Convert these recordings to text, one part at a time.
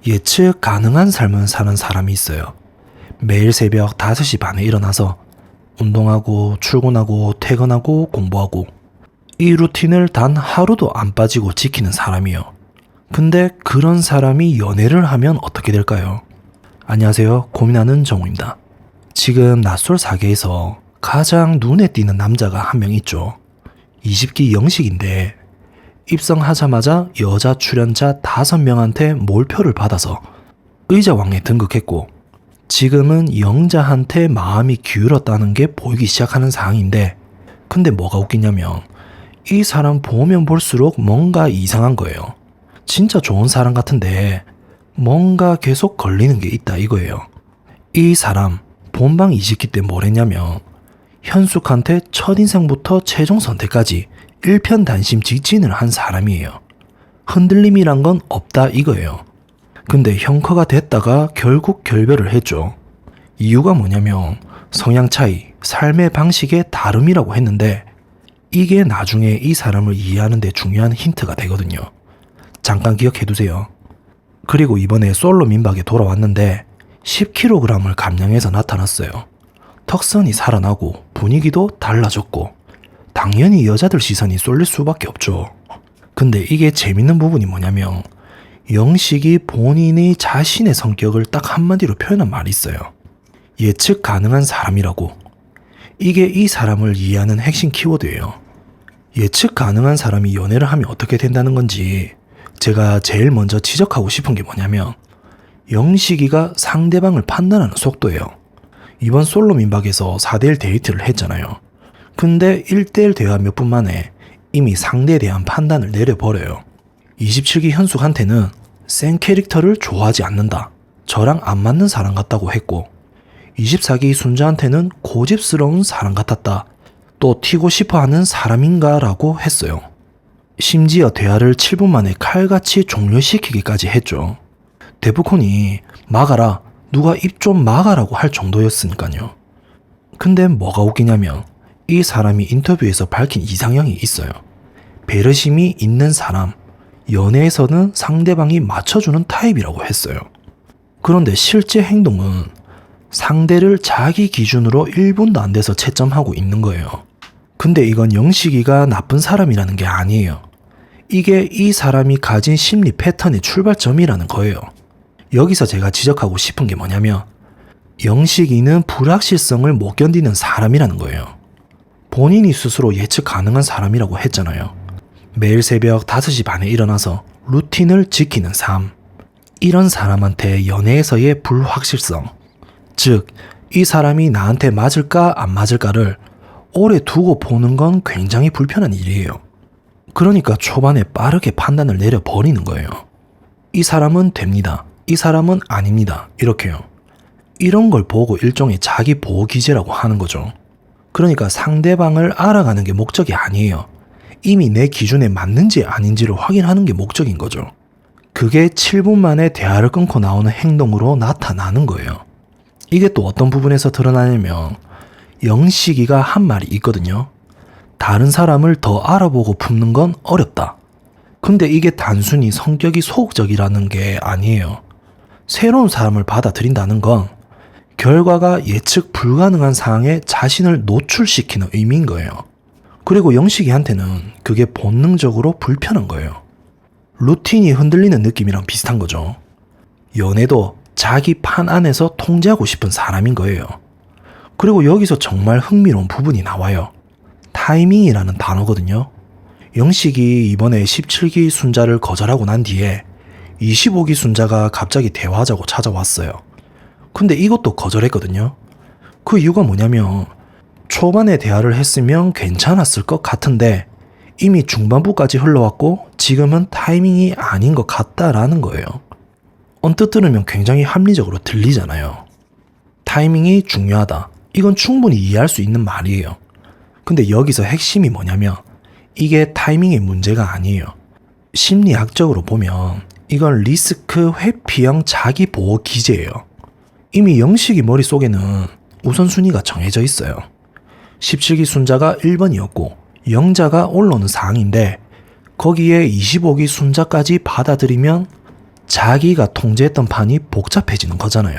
예측 가능한 삶을 사는 사람이 있어요. 매일 새벽 5시 반에 일어나서 운동하고 출근하고 퇴근하고 공부하고 이 루틴을 단 하루도 안 빠지고 지키는 사람이요. 근데 그런 사람이 연애를 하면 어떻게 될까요? 안녕하세요. 고민하는 정우입니다. 지금 낯설 사계에서 가장 눈에 띄는 남자가 한 명 있죠. 20기 영식인데 입성하자마자 여자 출연자 5명한테 몰표를 받아서 의자왕에 등극했고 지금은 영자한테 마음이 기울었다는 게 보이기 시작하는 상황인데 근데 뭐가 웃기냐면 이 사람 보면 볼수록 뭔가 이상한 거예요. 진짜 좋은 사람 같은데 뭔가 계속 걸리는 게 있다 이거예요. 이 사람 본방 20기 때 뭘 했냐면 현숙한테 첫인상부터 최종 선택까지 일편단심 직진을 한 사람이에요. 흔들림이란 건 없다 이거예요. 근데 형커가 됐다가 결국 결별을 했죠. 이유가 뭐냐면 성향 차이, 삶의 방식의 다름이라고 했는데 이게 나중에 이 사람을 이해하는 데 중요한 힌트가 되거든요. 잠깐 기억해두세요. 그리고 이번에 솔로 민박에 돌아왔는데 10kg을 감량해서 나타났어요. 턱선이 살아나고 분위기도 달라졌고 당연히 여자들 시선이 쏠릴 수밖에 없죠. 근데 이게 재밌는 부분이 뭐냐면 영식이 본인이 자신의 성격을 딱 한마디로 표현한 말이 있어요. 예측 가능한 사람이라고. 이게 이 사람을 이해하는 핵심 키워드예요. 예측 가능한 사람이 연애를 하면 어떻게 된다는 건지 제가 제일 먼저 지적하고 싶은 게 뭐냐면 영식이가 상대방을 판단하는 속도예요. 이번 솔로 민박에서 4대1 데이트를 했잖아요. 근데 1대1 대화 몇 분 만에 이미 상대에 대한 판단을 내려버려요. 27기 현숙한테는 센 캐릭터를 좋아하지 않는다. 저랑 안 맞는 사람 같다고 했고 24기 순자한테는 고집스러운 사람 같았다. 또 튀고 싶어하는 사람인가 라고 했어요. 심지어 대화를 7분 만에 칼같이 종료시키기까지 했죠. 데프콘이 막아라, 누가 입 좀 막아라고 할 정도였으니까요. 근데 뭐가 웃기냐면 이 사람이 인터뷰에서 밝힌 이상형이 있어요. 배려심이 있는 사람, 연애에서는 상대방이 맞춰주는 타입이라고 했어요. 그런데 실제 행동은 상대를 자기 기준으로 1분도 안 돼서 채점하고 있는 거예요. 근데 이건 영식이가 나쁜 사람이라는 게 아니에요. 이게 이 사람이 가진 심리 패턴의 출발점이라는 거예요. 여기서 제가 지적하고 싶은 게 뭐냐면 영식이는 불확실성을 못 견디는 사람이라는 거예요. 본인이 스스로 예측 가능한 사람이라고 했잖아요. 매일 새벽 5시 반에 일어나서 루틴을 지키는 삶. 이런 사람한테 연애에서의 불확실성, 즉 이 사람이 나한테 맞을까 안 맞을까를 오래 두고 보는 건 굉장히 불편한 일이에요. 그러니까 초반에 빠르게 판단을 내려버리는 거예요. 이 사람은 됩니다. 이 사람은 아닙니다. 이렇게요. 이런 걸 보고 일종의 자기 보호 기제라고 하는 거죠. 그러니까 상대방을 알아가는 게 목적이 아니에요. 이미 내 기준에 맞는지 아닌지를 확인하는 게 목적인 거죠. 그게 7분 만에 대화를 끊고 나오는 행동으로 나타나는 거예요. 이게 또 어떤 부분에서 드러나냐면 영식이가 한 말이 있거든요. 다른 사람을 더 알아보고 품는 건 어렵다. 근데 이게 단순히 성격이 소극적이라는 게 아니에요. 새로운 사람을 받아들인다는 건 결과가 예측 불가능한 상황에 자신을 노출시키는 의미인 거예요. 그리고 영식이한테는 그게 본능적으로 불편한 거예요. 루틴이 흔들리는 느낌이랑 비슷한 거죠. 연애도 자기 판 안에서 통제하고 싶은 사람인 거예요. 그리고 여기서 정말 흥미로운 부분이 나와요. 타이밍이라는 단어거든요. 영식이 이번에 17기 순자를 거절하고 난 뒤에 25기 순자가 갑자기 대화하자고 찾아왔어요. 근데 이것도 거절했거든요. 그 이유가 뭐냐면 초반에 대화를 했으면 괜찮았을 것 같은데 이미 중반부까지 흘러왔고 지금은 타이밍이 아닌 것 같다라는 거예요. 언뜻 들으면 굉장히 합리적으로 들리잖아요. 타이밍이 중요하다. 이건 충분히 이해할 수 있는 말이에요. 근데 여기서 핵심이 뭐냐면 이게 타이밍의 문제가 아니에요. 심리학적으로 보면 이건 리스크 회피형 자기 보호 기제예요. 이미 영식이 머릿속에는 우선순위가 정해져 있어요. 17기 순자가 1번이었고 영자가 올라오는 상황인데 거기에 25기 순자까지 받아들이면 자기가 통제했던 판이 복잡해지는 거잖아요.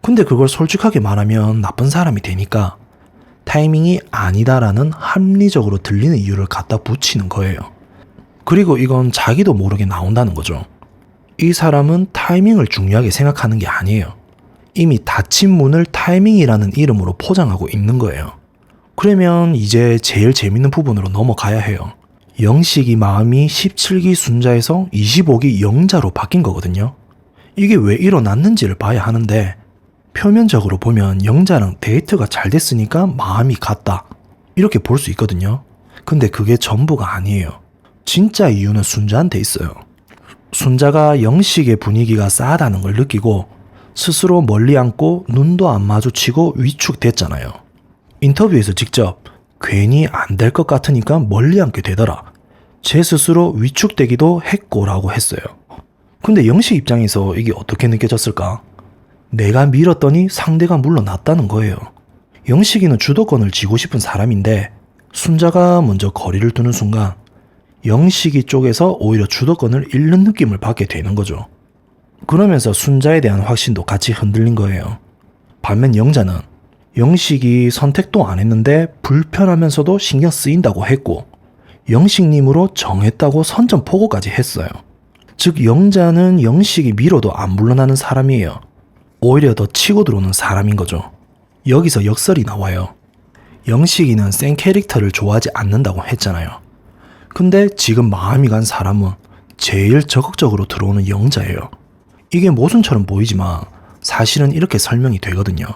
근데 그걸 솔직하게 말하면 나쁜 사람이 되니까 타이밍이 아니다라는 합리적으로 들리는 이유를 갖다 붙이는 거예요. 그리고 이건 자기도 모르게 나온다는 거죠. 이 사람은 타이밍을 중요하게 생각하는 게 아니에요. 이미 닫힌 문을 타이밍이라는 이름으로 포장하고 있는 거예요. 그러면 이제 제일 재밌는 부분으로 넘어가야 해요. 영식이 마음이 17기 순자에서 25기 영자로 바뀐 거거든요. 이게 왜 일어났는지를 봐야 하는데 표면적으로 보면 영자랑 데이트가 잘 됐으니까 마음이 갔다 이렇게 볼 수 있거든요. 근데 그게 전부가 아니에요. 진짜 이유는 순자한테 있어요. 순자가 영식의 분위기가 싸하다는 걸 느끼고 스스로 멀리 앉고 눈도 안 마주치고 위축됐잖아요. 인터뷰에서 직접 괜히 안 될 것 같으니까 멀리 앉게 되더라. 제 스스로 위축되기도 했고 라고 했어요. 근데 영식 입장에서 이게 어떻게 느껴졌을까? 내가 밀었더니 상대가 물러났다는 거예요. 영식이는 주도권을 쥐고 싶은 사람인데 순자가 먼저 거리를 두는 순간 영식이 쪽에서 오히려 주도권을 잃는 느낌을 받게 되는 거죠. 그러면서 순자에 대한 확신도 같이 흔들린 거예요. 반면 영자는 영식이 선택도 안 했는데 불편하면서도 신경 쓰인다고 했고 영식님으로 정했다고 선전포고까지 했어요. 즉 영자는 영식이 밀어도 안 물러나는 사람이에요. 오히려 더 치고 들어오는 사람인 거죠. 여기서 역설이 나와요. 영식이는 센 캐릭터를 좋아하지 않는다고 했잖아요. 근데 지금 마음이 간 사람은 제일 적극적으로 들어오는 영자예요. 이게 모순처럼 보이지만 사실은 이렇게 설명이 되거든요.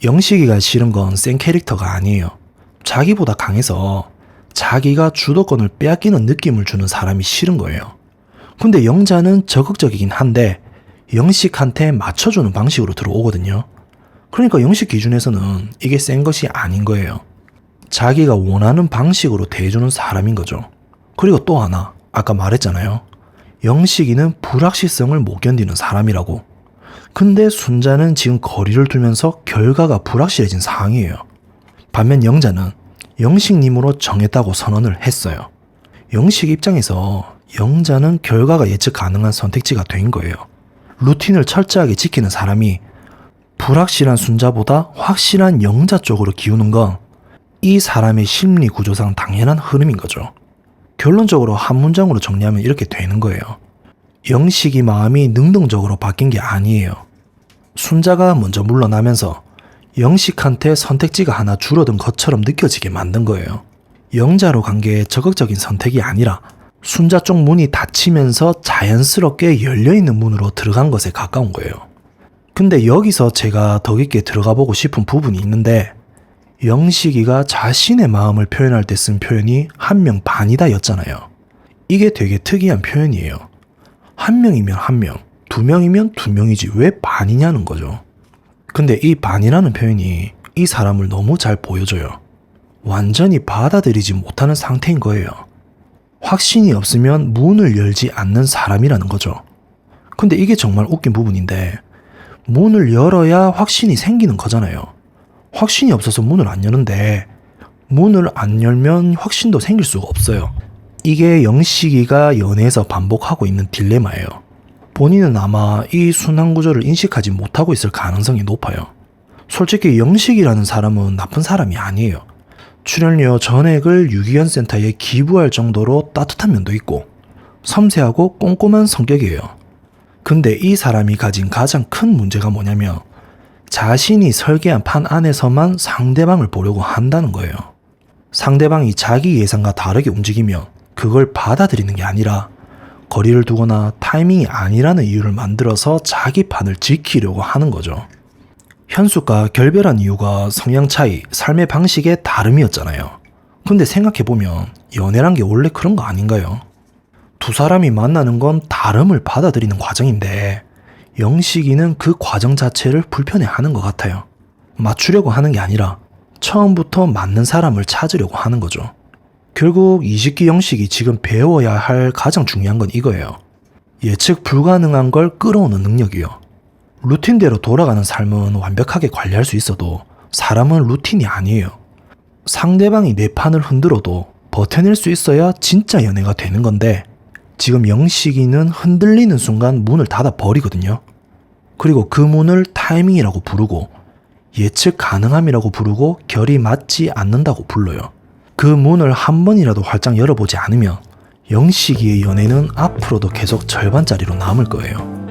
영식이가 싫은 건 센 캐릭터가 아니에요. 자기보다 강해서 자기가 주도권을 빼앗기는 느낌을 주는 사람이 싫은 거예요. 근데 영자는 적극적이긴 한데 영식한테 맞춰주는 방식으로 들어오거든요. 그러니까 영식 기준에서는 이게 센 것이 아닌 거예요. 자기가 원하는 방식으로 대해주는 사람인 거죠. 그리고 또 하나, 아까 말했잖아요. 영식이는 불확실성을 못 견디는 사람이라고. 근데 순자는 지금 거리를 두면서 결과가 불확실해진 상황이에요. 반면 영자는 영식님으로 정했다고 선언을 했어요. 영식 입장에서 영자는 결과가 예측 가능한 선택지가 된 거예요. 루틴을 철저하게 지키는 사람이 불확실한 순자보다 확실한 영자 쪽으로 기우는 건 이 사람의 심리 구조상 당연한 흐름인 거죠. 결론적으로 한 문장으로 정리하면 이렇게 되는 거예요. 영식이 마음이 능동적으로 바뀐 게 아니에요. 순자가 먼저 물러나면서 영식한테 선택지가 하나 줄어든 것처럼 느껴지게 만든 거예요. 영자로 간 게 적극적인 선택이 아니라 순자 쪽 문이 닫히면서 자연스럽게 열려있는 문으로 들어간 것에 가까운 거예요. 근데 여기서 제가 더 깊게 들어가 보고 싶은 부분이 있는데 영식이가 자신의 마음을 표현할 때 쓴 표현이 1명 반이다 였잖아요. 이게 되게 특이한 표현이에요. 1명이면 1명, 2명이면 2명이지 왜 반이냐는 거죠. 근데 이 반이라는 표현이 이 사람을 너무 잘 보여줘요. 완전히 받아들이지 못하는 상태인 거예요. 확신이 없으면 문을 열지 않는 사람이라는 거죠. 근데 이게 정말 웃긴 부분인데 문을 열어야 확신이 생기는 거잖아요. 확신이 없어서 문을 안 여는데 문을 안 열면 확신도 생길 수가 없어요. 이게 영식이가 연애에서 반복하고 있는 딜레마예요. 본인은 아마 이 순환 구조를 인식하지 못하고 있을 가능성이 높아요. 솔직히 영식이라는 사람은 나쁜 사람이 아니에요. 출연료 전액을 유기견 센터에 기부할 정도로 따뜻한 면도 있고 섬세하고 꼼꼼한 성격이에요. 근데 이 사람이 가진 가장 큰 문제가 뭐냐면 자신이 설계한 판 안에서만 상대방을 보려고 한다는 거예요. 상대방이 자기 예상과 다르게 움직이면 그걸 받아들이는 게 아니라 거리를 두거나 타이밍이 아니라는 이유를 만들어서 자기 판을 지키려고 하는 거죠. 현숙과 결별한 이유가 성향 차이, 삶의 방식의 다름이었잖아요. 근데 생각해보면 연애란 게 원래 그런 거 아닌가요? 두 사람이 만나는 건 다름을 받아들이는 과정인데 영식이는 그 과정 자체를 불편해하는 것 같아요. 맞추려고 하는 게 아니라 처음부터 맞는 사람을 찾으려고 하는 거죠. 결국 20기 영식이 지금 배워야 할 가장 중요한 건 이거예요. 예측 불가능한 걸 끌어오는 능력이요. 루틴대로 돌아가는 삶은 완벽하게 관리할 수 있어도 사람은 루틴이 아니에요. 상대방이 내 판을 흔들어도 버텨낼 수 있어야 진짜 연애가 되는 건데 지금 영식이는 흔들리는 순간 문을 닫아 버리거든요. 그리고 그 문을 타이밍이라고 부르고 예측 가능함이라고 부르고 결이 맞지 않는다고 불러요. 그 문을 한 번이라도 활짝 열어보지 않으면 영식이의 연애는 앞으로도 계속 절반짜리로 남을 거예요.